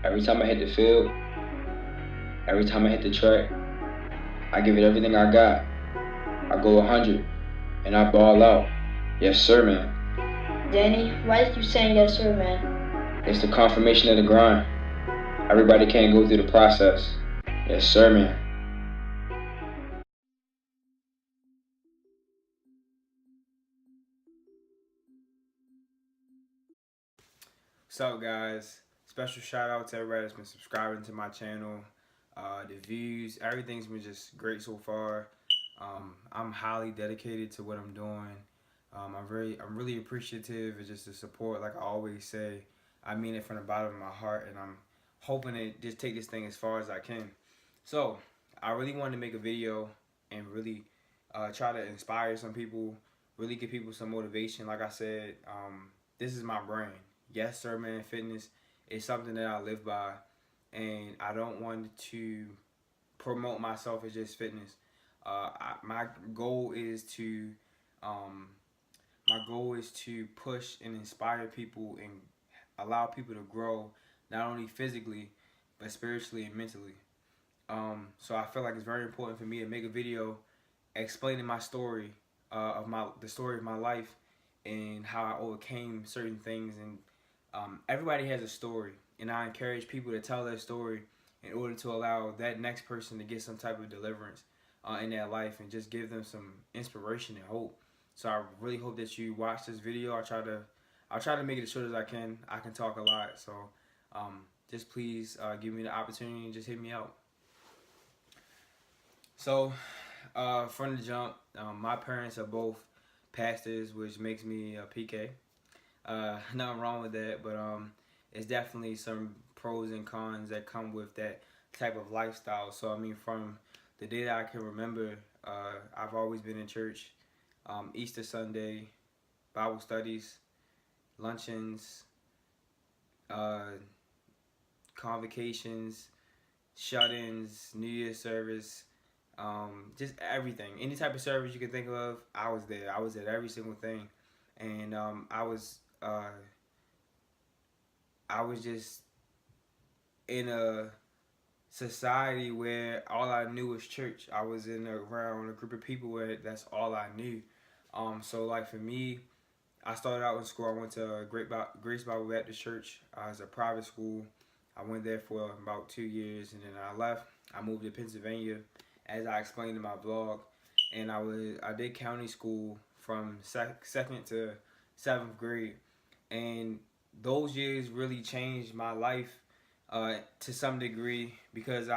Every time I hit the field, every time I hit the track, I give it everything I got. I go 100, and I ball out. Yes, sir, man. Danny, why did you saying yes, sir, man? It's the confirmation of the grind. Everybody can't go through the process. Yes, sir, man. What's up, guys? Special shout out to everybody that's been subscribing to my channel. The views, everything's been just great so far. I'm highly dedicated to what I'm doing. I'm really appreciative of just the support. Like I always say, I mean it from the bottom of my heart, and I'm hoping to just take this thing as far as I can. So I really wanted to make a video and really try to inspire some people, really give people some motivation. Like I said, this is my brand. YessirManFitness is something that I live by, and I don't want to promote myself as just fitness. My goal is to push and inspire people and allow people to grow, not only physically but spiritually and mentally. So I feel like it's very important for me to make a video explaining my story, the story of my life and how I overcame certain things. And everybody has a story, and I encourage people to tell their story in order to allow that next person to get some type of deliverance in their life and just give them some inspiration and hope. So I really hope that you watch this video. I'll try to make it as short as I can. I can talk a lot, so just please give me the opportunity and just hit me out. So from the jump, my parents are both pastors, which makes me a PK. Nothing wrong with that, but it's definitely some pros and cons that come with that type of lifestyle. So I mean, from the day that I can remember, I've always been in church. Easter Sunday, Bible studies, luncheons, convocations, shut-ins, New Year's service, just everything. Any type of service you can think of, I was there. I was at every single thing, and I was just in a society where all I knew was church. I was around a group of people where that's all I knew. So like for me, I started out in school. I went to Grace Bible Baptist Church as a private school. I went there for about 2 years, and then I left. I moved to Pennsylvania, as I explained in my vlog, and I did county school from second to 7th grade, and those years really changed my life to some degree because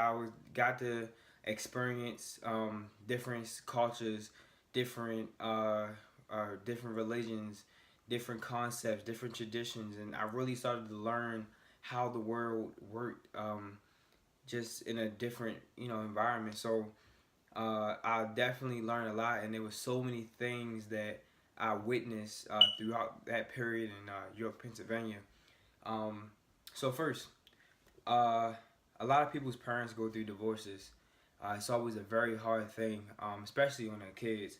got to experience different cultures, different different religions, different concepts, different traditions, and I really started to learn how the world worked, just in a different environment. So I definitely learned a lot, and there were so many things that I witnessed throughout that period in York, Pennsylvania. So first, a lot of people's parents go through divorces. It's always a very hard thing, especially when they're kids.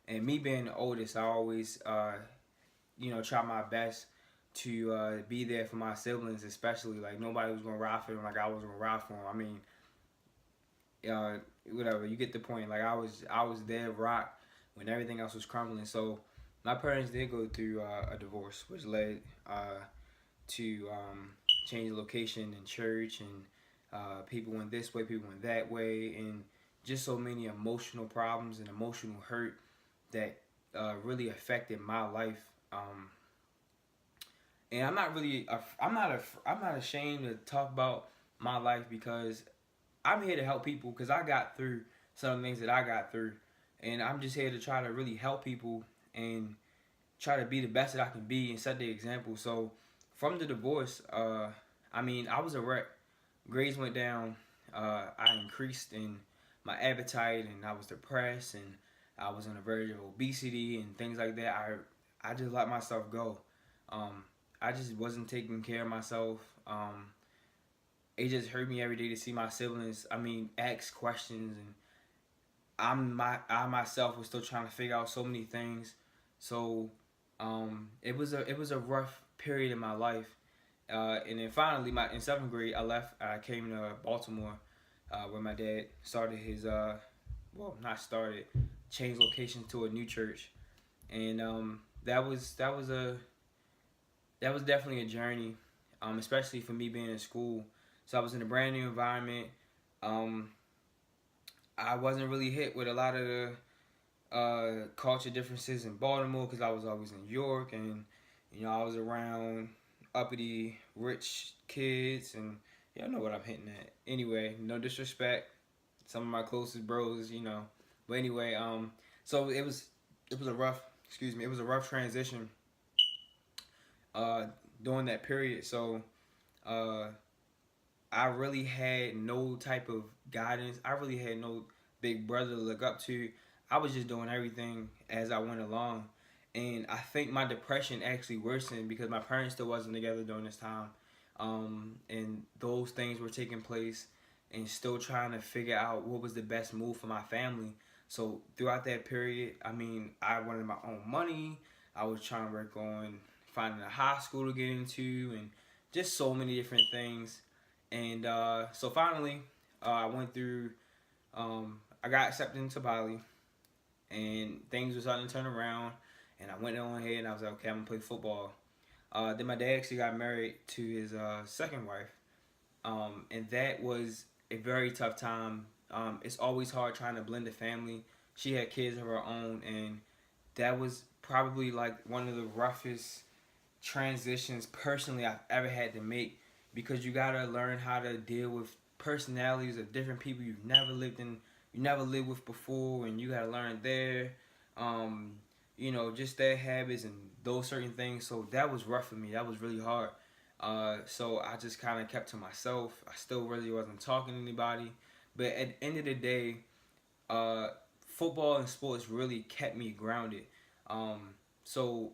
And me being the oldest, I always, try my best to be there for my siblings, especially. Like, nobody was gonna ride for them like I was gonna ride for them. I mean, whatever, you get the point. Like, I was there, rock, when everything else was crumbling. So my parents did go through a divorce, which led to change the location in church, and people went this way, people went that way, and just so many emotional problems and emotional hurt that really affected my life. And I'm not ashamed to talk about my life, because I'm here to help people, because I got through some of the things that I got through, and I'm just here to try to really help people and try to be the best that I can be and set the example. So from the divorce, I mean, I was a wreck. Grades went down. I increased in my appetite, and I was depressed, and I was on the verge of obesity and things like that. I just let myself go. I just wasn't taking care of myself. It just hurt me every day to see my siblings, ask questions, and I myself was still trying to figure out so many things. So it was a rough period in my life. And then finally, in 7th grade, I left. I came to Baltimore, where my dad started his changed location to a new church, and that was definitely a journey, especially for me being in school. So I was in a brand new environment. I wasn't really hit with a lot of the culture differences in Baltimore because I was always in York, and I was around uppity rich kids, and y'all know what I'm hitting at. Anyway, no disrespect, some of my closest bros, but anyway, so it was a rough transition during that period. So I really had no type of guidance. I really had no big brother to look up to. I was just doing everything as I went along. And I think my depression actually worsened because my parents still wasn't together during this time. And those things were taking place, and still trying to figure out what was the best move for my family. So throughout that period, I wanted my own money. I was trying to work on finding a high school to get into, and just so many different things. And so finally, I went through, I got accepted into Bali, and things were starting to turn around. And I went on ahead and I was like, okay, I'm going to play football. Then my dad actually got married to his second wife. And that was a very tough time. It's always hard trying to blend a family. She had kids of her own, and that was probably like one of the roughest transitions personally I've ever had to make, because you gotta learn how to deal with personalities of different people you never lived with before, and you gotta learn their just their habits and those certain things. So that was rough for me. That was really hard. So I just kind of kept to myself. I still really wasn't talking to anybody. But at the end of the day, football and sports really kept me grounded. So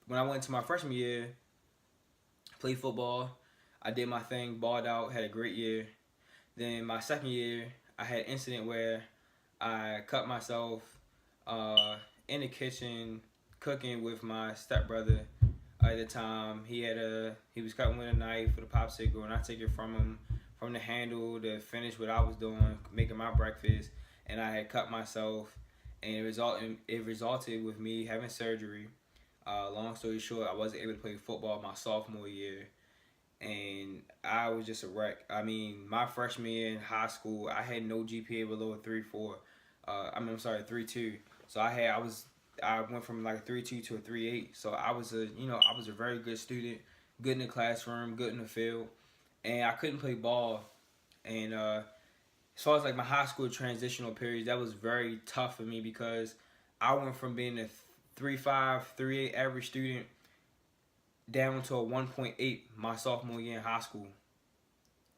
when I went to my freshman year, played football. I did my thing, balled out, had a great year. Then my second year, I had an incident where I cut myself in the kitchen cooking with my stepbrother at the time. He was cutting with a knife with a popsicle, and I took it from him, from the handle to finish what I was doing, making my breakfast, and I had cut myself, and it resulted with me having surgery. Long story short, I wasn't able to play football my sophomore year, and I was just a wreck. My freshman year in high school, I had no GPA below a 3.4. 3.2. So I went from like a 3.2 to a 3.8. So I was a very good student, good in the classroom, good in the field, and I couldn't play ball. And as far as like my high school transitional periods, that was very tough for me because I went from being a 3.5, 3.8 average student down to a 1.8 my sophomore year in high school.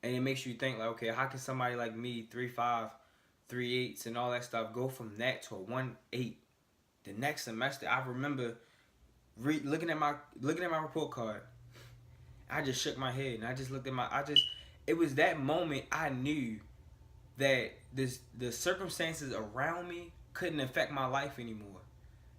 And it makes you think like, okay, how can somebody like me, 3.5, 3.8s and all that stuff, go from that to a 1.8 the next semester? I remember looking at my report card. I just shook my head, and I just looked at it was that moment I knew that the circumstances around me couldn't affect my life anymore,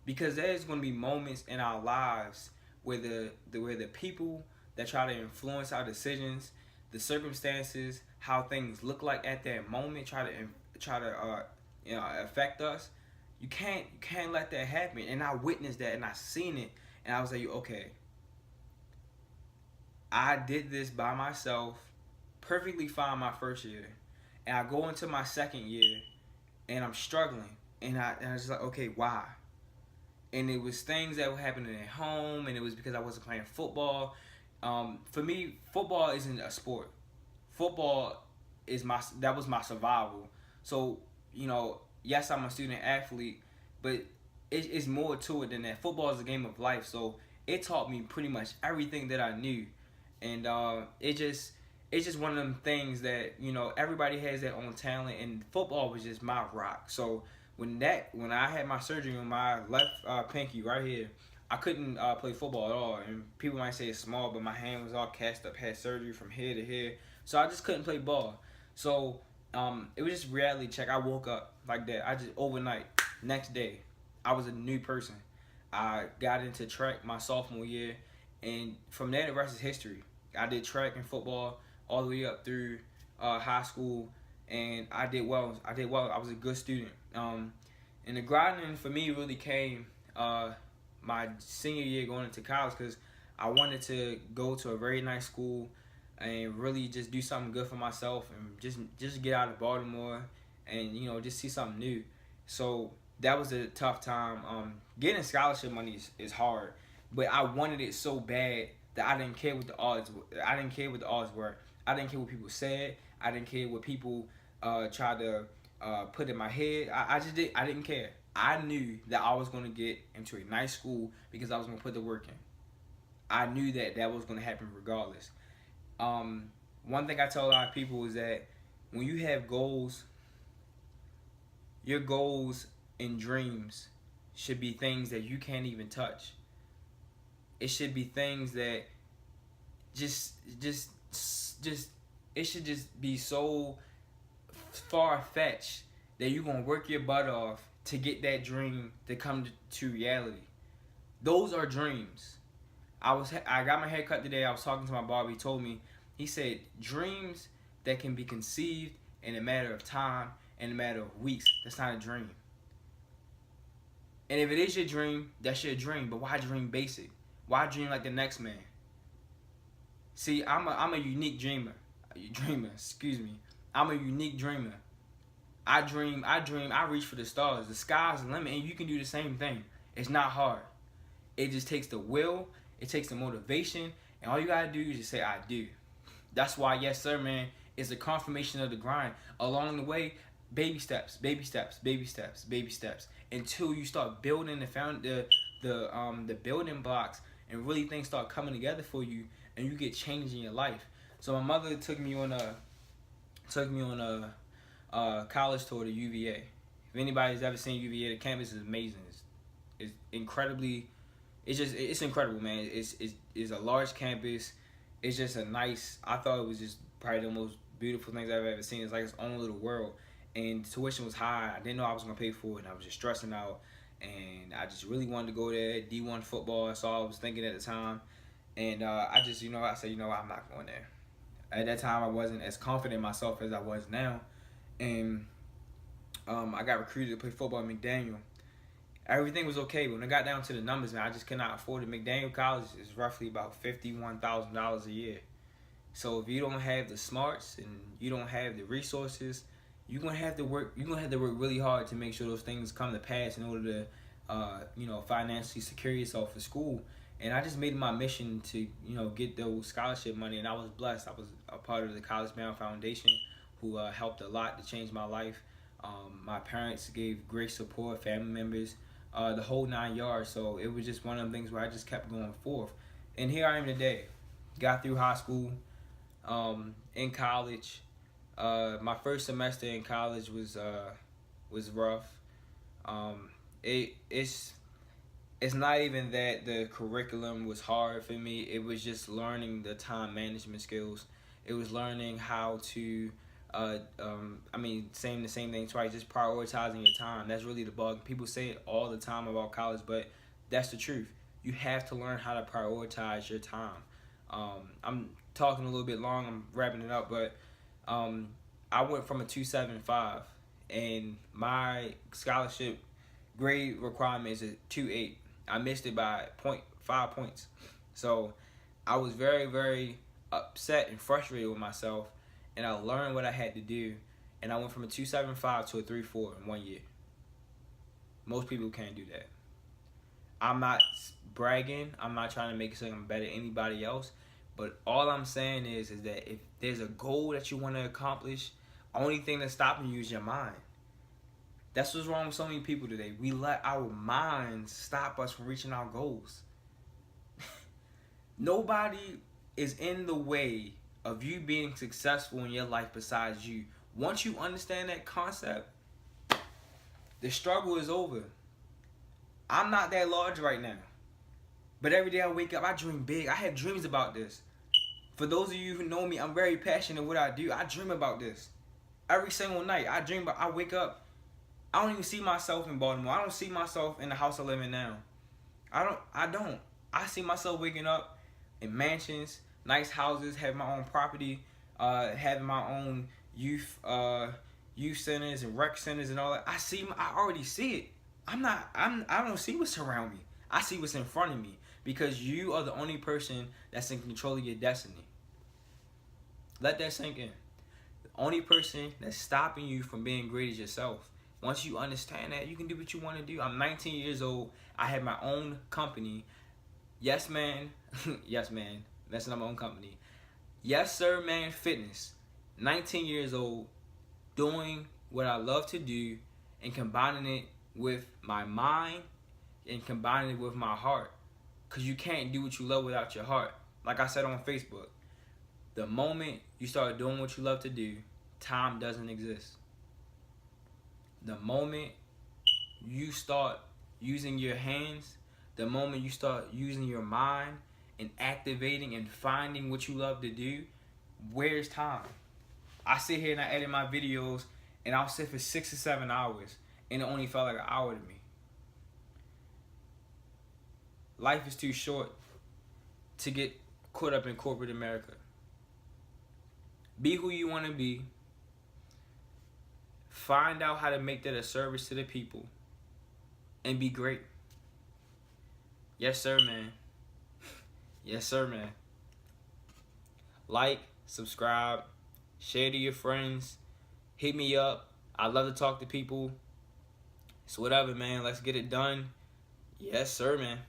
because there's going to be moments in our lives where the people that try to influence our decisions, the circumstances, how things look like at that moment, try to affect us. You can't let that happen. And I witnessed that, and I seen it, and I was like, okay, I did this by myself, perfectly fine my first year, and I go into my second year, and I'm struggling, and I was just like, okay, why? And it was things that were happening at home, and it was because I wasn't playing football. For me, football isn't a sport. Football that was my survival. So, yes, I'm a student athlete, but it's more to it than that. Football is a game of life, so it taught me pretty much everything that I knew. And it's just one of them things that, everybody has their own talent, and football was just my rock. So when I had my surgery on my left pinky right here, I couldn't play football at all. And people might say it's small, but my hand was all cast up, had surgery from here to here, so I just couldn't play ball. So it was just reality check. I woke up like that. I just overnight, next day, I was a new person. I got into track my sophomore year, and from there the rest is history. I did track and football all the way up through high school, and I did well. I was a good student. And the grinding for me really came my senior year going into college, because I wanted to go to a very nice school and really just do something good for myself, and just get out of Baltimore and just see something new. So that was a tough time. Getting scholarship money is hard, but I wanted it so bad that I didn't care what the odds were. I didn't care what the odds were. I didn't care what people said. I didn't care what people tried to put in my head. I didn't care. I knew that I was going to get into a nice school because I was going to put the work in. I knew that was going to happen regardless. One thing I tell a lot of people is that when you have goals, your goals and dreams should be things that you can't even touch. It should be things that it should just be so far-fetched that you're going to work your butt off to get that dream to come to reality. Those are dreams. I got my hair cut today. I was talking to my barber. He told me, he said, dreams that can be conceived in a matter of time, in a matter of weeks, that's not a dream. And if it is your dream, that's your dream. But why dream basic? Why dream like the next man? See, I'm a unique dreamer. Excuse me. I'm a unique dreamer. I dream, I reach for the stars. The sky's the limit, and you can do the same thing. It's not hard. It just takes the will, it takes the motivation, and all you gotta do is just say, I do. That's why Yes Sir Man is a confirmation of the grind. Along the way, baby steps, baby steps, baby steps, baby steps, until you start building the building blocks, and really things start coming together for you, and you get change in your life. So my mother took me on a college tour to UVA. If anybody's ever seen UVA, the campus is amazing. It's incredibly, it's incredible, man. It's a large campus. It's just I thought it was just probably the most beautiful things I've ever seen. It's like its own little world. And tuition was high. I didn't know I was gonna pay for it, and I was just stressing out. And I just really wanted to go there. D1 football, that's all I was thinking at the time. And I said, I'm not going there. At that time, I wasn't as confident in myself as I was now. And I got recruited to play football at McDaniel. Everything was okay, but when I got down to the numbers, man, I just could not afford it. McDaniel College is roughly about $51,000 a year. So if you don't have the smarts and you don't have the resources, you're gonna have to work really hard to make sure those things come to pass in order to financially secure yourself for school. And I just made it my mission to get those scholarship money, and I was blessed. I was a part of the College Bound Foundation, who helped a lot to change my life. My parents gave great support, family members, the whole 9 yards. So it was just one of them things where I just kept going forth. And here I am today. Got through high school, in college. My first semester in college was rough. It's not even that the curriculum was hard for me. It was just learning the time management skills. It was learning how to saying the same thing twice, just prioritizing your time. That's really the bug. People say it all the time about college, but that's the truth. You have to learn how to prioritize your time. I'm talking a little bit long, I'm wrapping it up, but I went from a 2.75, and my scholarship grade requirement is a 2.8. I missed it by 0.5 points. So I was very, very upset and frustrated with myself, and I learned what I had to do, and I went from a 2.75 to a 3.4 in 1 year. Most people can't do that. I'm not bragging. I'm not trying to make it sound I'm better than anybody else, but all I'm saying is that if there's a goal that you want to accomplish, only thing that's stopping you is your mind. That's what's wrong with so many people today. We let our minds stop us from reaching our goals. Nobody is in the way of you being successful in your life besides you. Once you understand that concept, the struggle is over. I'm not that large right now, but every day I wake up, I dream big. I have dreams about this. For those of you who know me, I'm very passionate in what I do. I dream about this. Every single night, I wake up, I don't even see myself in Baltimore. I don't see myself in the house I live in now. I don't. I see myself waking up in mansions, nice houses, having my own property, having my own youth centers and rec centers and all that. I already see it. I don't see what's around me. I see what's in front of me, because you are the only person that's in control of your destiny. Let that sink in. The only person that's stopping you from being great is yourself. Once you understand that, you can do what you want to do. I'm 19 years old. I have my own company. Yes, man. Yes, man. That's not my own company. YessirManFitness. 19 years old, doing what I love to do and combining it with my mind and combining it with my heart. Because you can't do what you love without your heart. Like I said on Facebook, the moment you start doing what you love to do, time doesn't exist. The moment you start using your hands, the moment you start using your mind and activating and finding what you love to do, where's time? I sit here and I edit my videos and I'll sit for 6 or 7 hours and it only felt like an hour to me. Life is too short to get caught up in corporate America. Be who you want to be. Find out how to make that a service to the people. And be great. Yes, sir, man. Yes, sir, man. Like, subscribe, share to your friends. Hit me up. I love to talk to people. It's whatever, man. Let's get it done. Yes, sir, man.